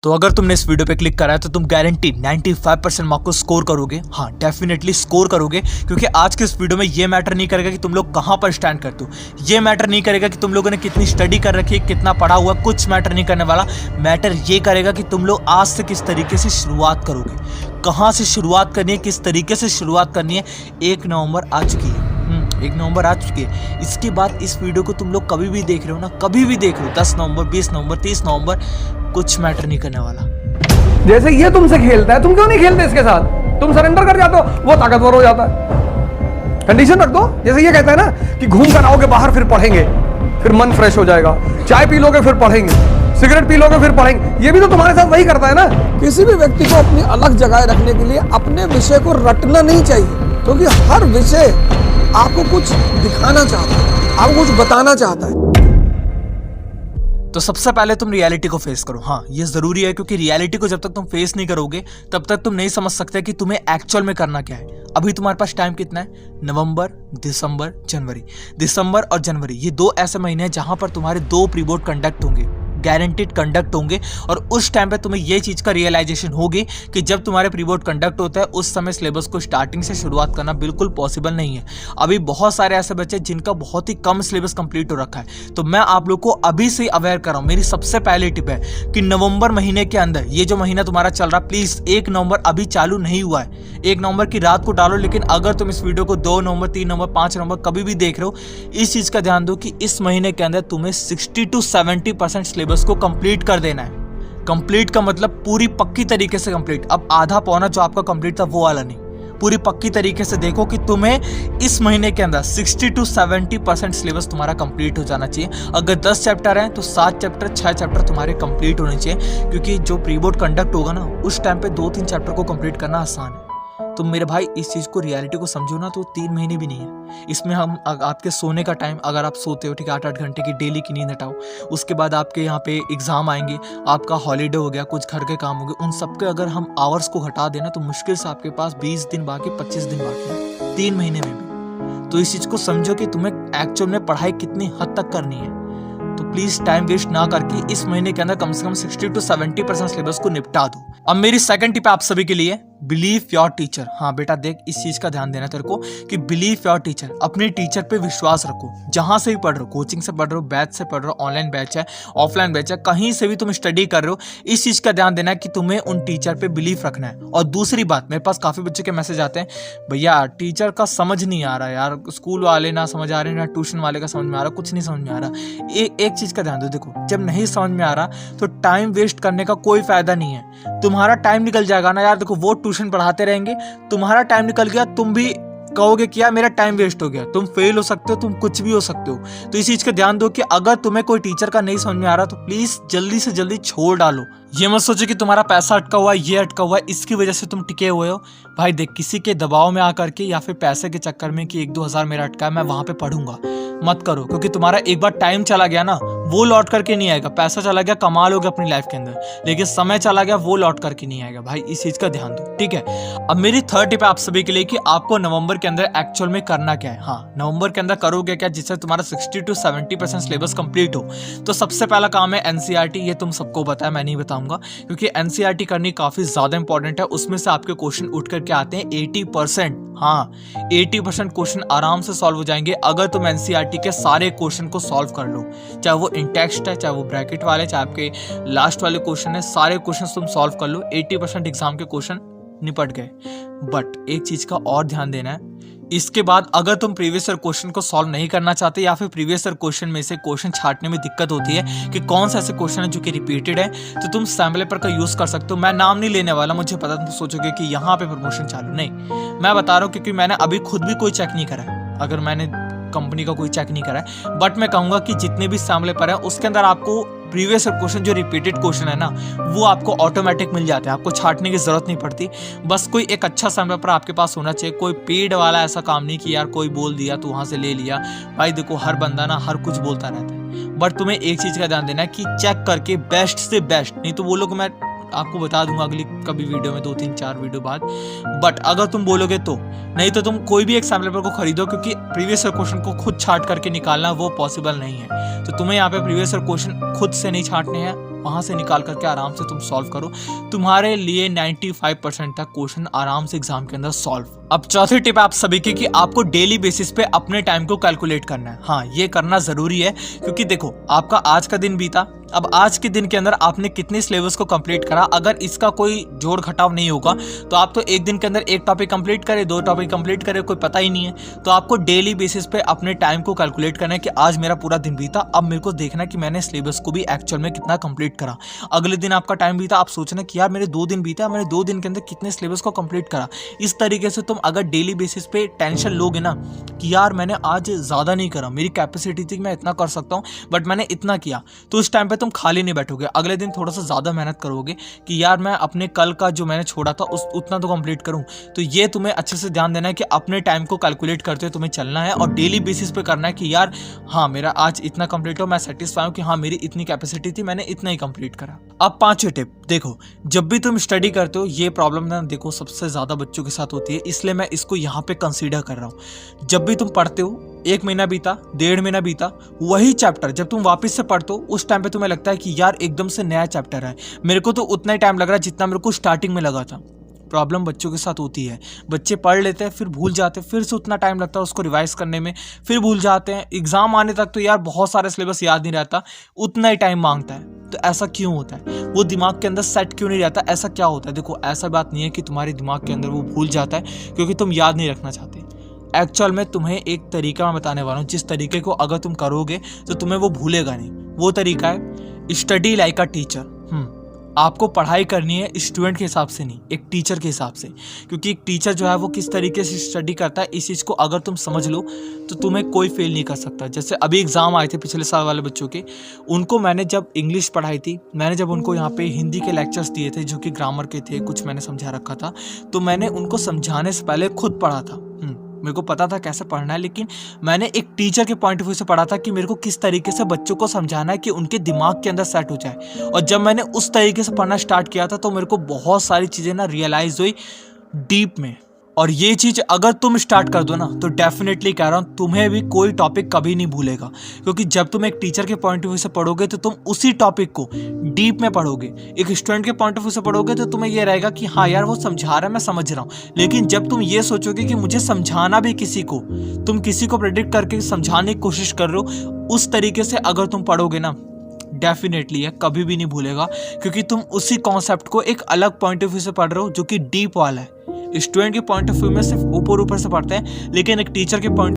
तो अगर तुमने इस वीडियो पे क्लिक करा है तो तुम गारंटी 95% मार्क को स्कोर करोगे। हाँ, डेफिनेटली स्कोर करोगे, क्योंकि आज के इस वीडियो में ये मैटर नहीं करेगा कि तुम लोग कहाँ पर स्टैंड करते हो। ये मैटर नहीं करेगा कि तुम लोगों ने कितनी स्टडी कर रखी है, कितना पढ़ा हुआ, कुछ मैटर नहीं करने वाला। मैटर ये करेगा कि तुम लोग आज से किस तरीके से शुरुआत करोगे, कहाँ से शुरुआत करनी है, किस तरीके से शुरुआत करनी है। 1 नवंबर आ चुकी है। 1 नवंबर आ चुकी है। इसके बाद इस वीडियो को तुम लोग कभी भी देख रहे हो ना, कभी भी देख रहे हो, 10 नवंबर, 20 नवंबर, 30 नवंबर, कुछ मैटर नहीं करने वाला। जैसे ये तुमसे खेलता है, तुम क्यों नहीं खेलते इसके साथ? तुम सरेंडर कर जाते हो, वो ताकतवर हो जाता है। कंडीशन रख दो। जैसे ये कहता है ना कि घूम कर आओगे बाहर, फिर पढ़ेंगे, फिर मन फ्रेश हो जाएगा। चाय पी लोगे फिर पढ़ेंगे, सिगरेट पी लोगे फिर पढ़ेंगे। ये भी तो तुम्हारे साथ वही करता है ना। किसी भी व्यक्ति को अपनी अलग जगह रखने के लिए अपने विषय को रटना नहीं चाहिए, क्योंकि हर विषय आपको कुछ दिखाना चाहता है, आपको कुछ बताना चाहता है। तो सबसे पहले तुम रियलिटी को फेस करो। हाँ, ये जरूरी है, क्योंकि रियलिटी को जब तक तुम फेस नहीं करोगे तब तक तुम नहीं समझ सकते कि तुम्हें एक्चुअल में करना क्या है। अभी तुम्हारे पास टाइम कितना है? नवंबर, दिसंबर, जनवरी। दिसंबर और जनवरी ये 2 ऐसे महीने हैं जहां पर तुम्हारे 2 प्री बोर्ड कंडक्ट होंगे, गारंटीड कंडक्ट होंगे। और उस टाइम पे तुम्हें ये चीज का रियलाइजेशन होगी कि जब तुम्हारे प्री बोर्ड कंडक्ट होता है उस समय सिलेबस को स्टार्टिंग से शुरुआत करना बिल्कुल पॉसिबल नहीं है। अभी बहुत सारे ऐसे बच्चे जिनका बहुत ही कम सिलेबस कंप्लीट हो रखा है। तो मैं आप लोग को अभी से अवेयर कर रहा हूं। मेरी सबसे पहली टिप है कि नवंबर महीने के अंदर, ये जो महीना तुम्हारा चल रहा, प्लीज 1 नवंबर अभी चालू नहीं हुआ है, 1 नवंबर की रात को डालो। लेकिन अगर तुम इस वीडियो को 2 नवंबर, 3 नवंबर, 5 नवंबर कभी भी देख रहे हो, इस चीज का ध्यान दो कि इस महीने के अंदर तुम्हें 60 to 70% सिलेबस को कंप्लीट कर देना है। कंप्लीट का मतलब पूरी पक्की तरीके से कंप्लीट। अब आधा पौना जो आपका कंप्लीट था वो वाला नहीं, पूरी पक्की तरीके से देखो कि तुम्हें इस महीने के अंदर 60 to 70% सिलेबस तुम्हारा कंप्लीट हो जाना चाहिए। अगर 10 चैप्टर हैं तो 7 चैप्टर, 6 चैप्टर तुम्हारे कंप्लीट होने चाहिए, क्योंकि जो प्री बोर्ड कंडक्ट होगा ना उस टाइम पे 2-3 चैप्टर को कंप्लीट करना आसान है। तो मेरे भाई इस चीज को, रियलिटी को समझो ना, तो 3 महीने भी नहीं है। इसमें हम आपके सोने का टाइम, अगर आप सोते हो ठीक है 8-8 घंटे की डेली की नींद हटाओ, उसके बाद आपके यहाँ पे एग्जाम आएंगे, आपका हॉलीडे हो गया, कुछ घर के काम हो गए, उन सबके अगर हम आवर्स को हटा देना तो मुश्किल से आपके पास 20 दिन बाकी, 25 दिन बाकी है 3 महीने में भी। तो इस चीज को समझो कि तुम्हें एक्चुअल में पढ़ाई कितनी हद तक करनी है। तो प्लीज टाइम वेस्ट ना करके इस महीने के अंदर कम से कम 60 to 70% सिलेबस को निपटा दो। अब मेरी सेकंड टिप आप सभी के लिए, बिलीव योर टीचर। हाँ बेटा देख, इस चीज का ध्यान देना तेरे को कि बिलीव योर टीचर, अपने टीचर पे विश्वास रखो। जहां से भी पढ़ रहे हो, कोचिंग से पढ़ रहे हो, बैच से पढ़ रहे हो, ऑनलाइन बैच है, ऑफलाइन बैच है, कहीं से भी तुम स्टडी कर रहे हो, इस चीज का ध्यान देना है कि तुम्हें उन टीचर पे बिलीव रखना है। और दूसरी बात, मेरे पास काफी बच्चे के मैसेज आते हैं, भैया टीचर का समझ नहीं आ रहा यार, स्कूल वाले ना समझ आ रहे, ना ट्यूशन वाले का समझ में आ रहा, कुछ नहीं समझ में आ रहा। एक चीज का ध्यान दो, देखो जब नहीं समझ में आ रहा तो टाइम वेस्ट करने का कोई फायदा नहीं है। तुम्हारा टाइम निकल जाएगा ना यार। देखो वो ट्यूशन पढ़ाते रहेंगे, तुम्हारा टाइम निकल गया, तुम भी कहोगे कि यार मेरा टाइम वेस्ट हो गया। तुम फेल हो सकते हो, तुम कुछ भी हो सकते हो। तो इस चीज का ध्यान दो कि अगर तुम्हें कोई टीचर का नहीं समझ में आ रहा तो प्लीज जल्दी से जल्दी छोड़ डालो। ये मत सोचो कि तुम्हारा पैसा अटका हुआ है, ये अटका हुआ है, इसकी वजह से तुम टिके हुए हो। भाई देख, किसी के दबाव में आकर के या फिर पैसे के चक्कर में कि 1-2 हज़ार मेरा अटका है, मैं वहां पे पढ़ूंगा, मत करो। क्योंकि तुम्हारा एक बार टाइम चला गया ना, वो लौट करके नहीं आएगा। पैसा चला गया, कमा लोगे अपनी लाइफ के अंदर, लेकिन समय चला गया, वो लौट करके नहीं आएगा। भाई इस चीज का ध्यान दो, ठीक है। अब मेरी थर्ड टिप है आप सभी के लिए कि आपको नवंबर के अंदर एक्चुअल में करना क्या है। हाँ, नवंबर के अंदर करोगे क्या जिससे तुम्हारा 60 to 70% सिलेबस कंप्लीट हो। तो सबसे पहला काम है एनसीईआरटी। ये तुम सबको पता है, मैं नहीं बताऊंगा, क्योंकि एनसीईआरटी करनी काफी ज्यादा इंपॉर्टेंट है। उसमें से आपके क्वेश्चन उठ करके आते हैं 80%। हाँ, 80% क्वेश्चन आराम से सॉल्व हो जाएंगे अगर तुम एनसीईआरटी के सारे क्वेश्चन को सॉल्व कर लो। चाहे वो इन टेक्स्ट है, चाहे वो ब्रैकेट वाले, चाहे आपके लास्ट वाले क्वेश्चन है, सारे क्वेश्चन तुम सॉल्व कर लो, 80% एग्जाम के क्वेश्चन निपट गए। बट एक चीज का और ध्यान देना है, इसके बाद अगर तुम प्रीवियस ईयर क्वेश्चन को सॉल्व नहीं करना चाहते या फिर प्रीवियस ईयर क्वेश्चन में से क्वेश्चन छांटने में दिक्कत होती है कि कौन सा ऐसे क्वेश्चन है जो कि रिपीटेड है, तो तुम सैम्पल पेपर का यूज कर सकते हो। मैं नाम नहीं लेने वाला, मुझे पता तुम सोचोगे कि यहाँ पे प्रमोशन चालू, नहीं, मैं बता रहा हूँ क्योंकि मैंने अभी खुद भी कोई चेक नहीं करा है, अगर मैंने कंपनी का कोई चेक नहीं करा है। बट मैं कहूंगा कि जितने भी सैम्पल पेपर है उसके अंदर आपको प्रीवियस क्वेश्चन, जो रिपीटेड क्वेश्चन है ना, वो आपको ऑटोमेटिक मिल जाते हैं, आपको छांटने की जरूरत नहीं पड़ती। बस कोई एक अच्छा सैम्पल पेपर आपके पास होना चाहिए। कोई पेड वाला ऐसा काम नहीं कि यार कोई बोल दिया तो वहां से ले लिया। भाई देखो, हर बंदा ना हर कुछ बोलता रहता है, बट तुम्हें एक चीज का ध्यान देना है कि चेक करके बेस्ट से बेस्ट, नहीं तो वो लोग, मैं आपको बता दूंगा अगली कभी वीडियो में, 2-3-4 वीडियो बाद। बट अगर तुम बोलोगे तो, नहीं तो तुम कोई भी एक सैम्पल पेपर को खरीदो, क्योंकि प्रीवियस ईयर क्वेश्चन को खुद छांट करके निकालना वो पॉसिबल नहीं है। तो तुम्हें यहाँ पे प्रीवियस ईयर क्वेश्चन खुद से नहीं छांटने हैं, वहाँ से निकाल करके आराम से तुम सॉल्व करो। तुम्हारे लिए 95% तक क्वेश्चन आराम से एग्जाम के अंदर सॉल्व। अब चौथी टिप आप सभी की कि आपको डेली बेसिस पे अपने टाइम को कैलकुलेट करना है। हाँ, ये करना जरूरी है, क्योंकि देखो आपका आज का दिन बीता, अब आज के दिन के अंदर आपने कितने सिलेबस को कंप्लीट करा, अगर इसका कोई जोड़ घटाव नहीं होगा तो आप तो एक दिन के अंदर एक टॉपिक कंप्लीट करे, 2 टॉपिक कंप्लीट करे, कोई पता ही नहीं है। तो आपको डेली बेसिस पे अपने टाइम को कैलकुलेट करना है कि आज मेरा पूरा दिन बीता, अब मेरे को देखना है कि मैंने सिलेबस को भी एक्चुअल में कितना कंप्लीट करा। अगले दिन आपका टाइम बीता, आप सोचना कि यार मेरे 2 दिन बीता, मैंने 2 दिन के अंदर कितने सिलेबस को कंप्लीट करा। इस तरीके से तुम अगर डेली बेसिस पे टेंशन लोगे ना कि यार मैंने आज ज़्यादा नहीं करा, मेरी कैपेसिटी थी मैं इतना कर सकता हूँ बट मैंने इतना किया, तो उस टाइम पे तुम खाली नहीं बैठोगे। अगले दिन थोड़ा सा ज़्यादा मेहनत करोगे कि यार मैं अपने कल का जो मैंने छोड़ा था उतना तो कंप्लीट करूँ। तो ये तुम्हें अच्छे से ध्यान देना है कि अपने टाइम को कैलकुलेट करते हुए तुम्हें चलना है और डेली बेसिस पे करना है कि यार हाँ मेरा आज इतना कंप्लीट हो, मैं सेटिस्फाई हूँ कि हाँ मेरी इतनी कैपेसिटी थी, मैंने इतना ही कंप्लीट करा। अब 5वीं टिप, देखो जब भी तुम स्टडी करते हो, ये प्रॉब्लम ना देखो सबसे ज़्यादा बच्चों के साथ होती है, इसलिए मैं इसको यहाँ पे कंसीडर कर रहा हूँ। जब भी तुम पढ़ते हो, 1 महीना बीता, 1.5 महीना बीता, वही चैप्टर जब तुम वापस से पढ़ते हो उस टाइम पे तुम्हें लगता है कि यार एकदम से नया चैप्टर है, मेरे को तो उतना ही टाइम लग रहा है जितना मेरे को स्टार्टिंग में लगा था। प्रॉब्लम बच्चों के साथ होती है, बच्चे पढ़ लेते हैं फिर भूल जाते हैं, फिर से उतना टाइम लगता है उसको रिवाइज करने में, फिर भूल जाते हैं, एग्जाम आने तक तो यार बहुत सारे सिलेबस याद नहीं रहता, उतना ही टाइम मांगता है। तो ऐसा क्यों होता है, वो दिमाग के अंदर सेट क्यों नहीं रहता, ऐसा क्या होता है? देखो ऐसा बात नहीं है कि तुम्हारे दिमाग के अंदर वो भूल जाता है क्योंकि तुम याद नहीं रखना चाहते। एक्चुअल में तुम्हें एक तरीका मैं बताने वाला हूँ, जिस तरीके को अगर तुम करोगे तो तुम्हें वो भूलेगा नहीं। वो तरीका है स्टडी लाइक अ टीचर। आपको पढ़ाई करनी है स्टूडेंट के हिसाब से नहीं, एक टीचर के हिसाब से, क्योंकि एक टीचर जो है वो किस तरीके से स्टडी करता है इस चीज़ को अगर तुम समझ लो तो तुम्हें कोई फेल नहीं कर सकता। जैसे अभी एग्ज़ाम आए थे पिछले साल वाले बच्चों के, उनको मैंने जब इंग्लिश पढ़ाई थी, मैंने जब उनको यहाँ पे हिंदी के लेक्चर्स दिए थे जो कि ग्रामर के थे, कुछ मैंने समझा रखा था, तो मैंने उनको समझाने से पहले खुद पढ़ा था। मेरे को पता था कैसे पढ़ना है, लेकिन मैंने एक टीचर के पॉइंट ऑफ व्यू से पढ़ा था कि मेरे को किस तरीके से बच्चों को समझाना है कि उनके दिमाग के अंदर सेट हो जाए। और जब मैंने उस तरीके से पढ़ना स्टार्ट किया था तो मेरे को बहुत सारी चीज़ें ना रियलाइज़ हुई डीप में। और ये चीज़ अगर तुम स्टार्ट कर दो ना तो डेफिनेटली कह रहा हूँ तुम्हें भी कोई टॉपिक कभी नहीं भूलेगा, क्योंकि जब तुम एक टीचर के पॉइंट ऑफ व्यू से पढ़ोगे तो तुम उसी टॉपिक को डीप में पढ़ोगे। एक स्टूडेंट के पॉइंट ऑफ व्यू से पढ़ोगे तो तुम्हें ये रहेगा कि हाँ यार वो समझा रहा है, मैं समझ रहा हूँ। लेकिन जब तुम ये सोचोगे कि मुझे समझाना भी किसी को, तुम किसी को प्रेडिक्ट करके समझाने की कोशिश कर रहे हो, उस तरीके से अगर तुम पढ़ोगे ना डेफिनेटली है कभी भी नहीं भूलेगा, क्योंकि तुम उसी कॉन्सेप्ट को एक अलग पॉइंट ऑफ व्यू से पढ़ रहे हो जो कि डीप वाला है। स्टूडेंट के पॉइंट ऑफ व्यू में सिर्फ ऊपर ऊपर से पढ़ते हैं, लेकिन एक टीचर के पॉइंट